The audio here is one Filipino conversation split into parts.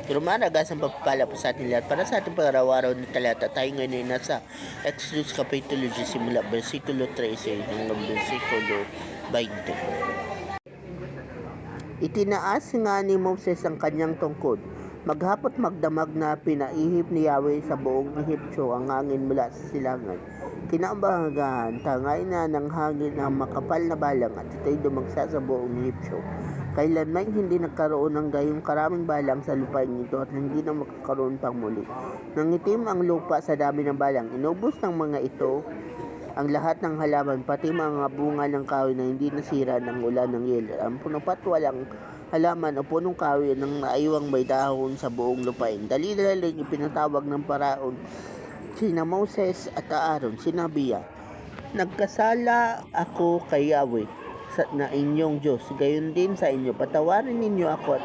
Rumaragas ang pagpapala po sa ating lahat para sa ating pag-araw-araw na talata. Tayo ngayon ay nasa Exodus Kapitulo 10 simula versikulo 13 hanggang versikulo 20. Itinaas nga ni Moses ang kanyang tungkod. Maghapot magdamag na pinaihip ni Yahweh sa buong Ehiptyo ang hangin mula sa silangan. Kinaumagahan, tangay na ng hangin ang makapal na balang at ito'y dumagsa sa buong Ehiptyo. Kailanman hindi nagkaroon ng gayong karaming balang sa lupain ito at hindi na makakaroon pang muli. Nangitim ang lupa sa dami ng balang. Inubos ng mga ito ang lahat ng halaman, pati mga bunga ng kahoy na hindi nasira ng ulan ng yelo. Ang punupat walang halaman o punong kahoy ng naiwang may dahon sa buong lupain. Dali-dali ipinatawag ng Paraon sina Moses at Aaron. Sinabi niya, nagkasala ako kay Yahweh na inyong Diyos, gayon din sa inyo. Patawarin ninyo ako at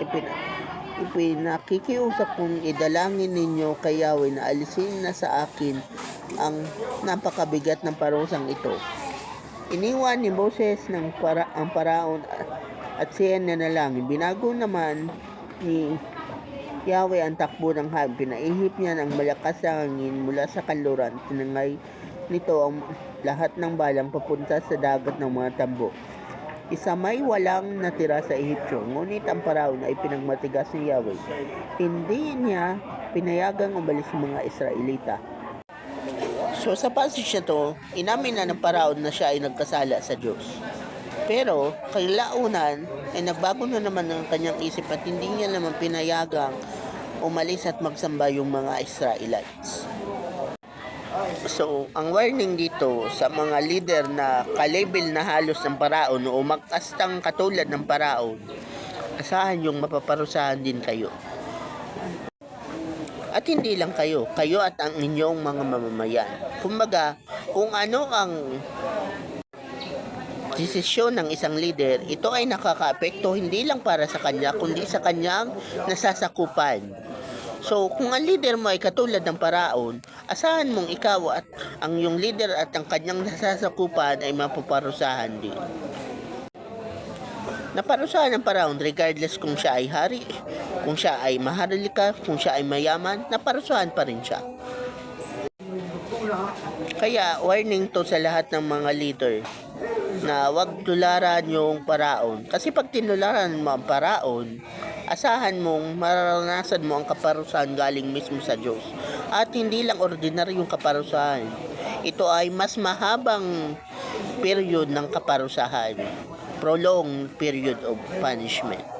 ipinakikiusap kong idalangin ninyo kay Yahweh na alisin na sa akin ang napakabigat ng parusang ito. Iniwan ni Moses ang Paraon at siya nanalangin. Binago naman ni Yahweh ang takbo ng hangin. Pinaihip niya ng malakas na hangin mula sa kanluran. Tinangay nito ang lahat ng balang papunta sa dagat ng mga tambo. Isamay walang natira sa Ehiptyo, ngunit ang Paraon ay pinagmatigas ni Yahweh. Hindi niya pinayagang umalis ang mga Israelita. So sa passage na to, inamin na ng Paraon na siya ay nagkasala sa Diyos. Pero kailaunan ay nagbago na naman ang kanyang isip at hindi niya naman pinayagang umalis at magsamba yung mga Israelites. So, ang warning dito sa mga leader na kalabel na halos ng Paraon o magkastang katulad ng Paraon, asahan yung mapaparusahan din kayo. At hindi lang kayo at ang inyong mga mamamayan. Kumbaga, kung ano ang desisyon ng isang leader, ito ay nakakaapekto hindi lang para sa kanya, kundi sa kanyang nasasakupan. So, kung ang leader mo ay katulad ng Paraon, asahan mong ikaw at ang iyong leader at ang kanyang nasasakupan ay mapaparusahan din. Naparusahan ng Paraon regardless kung siya ay hari, kung siya ay maharlika, kung siya ay mayaman, naparusahan pa rin siya. Kaya warning to sa lahat ng mga leader na wag tularan yung Paraon. Kasi pag tinularan mo ang Paraon, asahan mong mararanasan mo ang kaparusahan galing mismo sa Diyos. At hindi lang ordinaryong kaparusahan. Ito ay mas mahabang period ng kaparusahan. Prolonged period of punishment.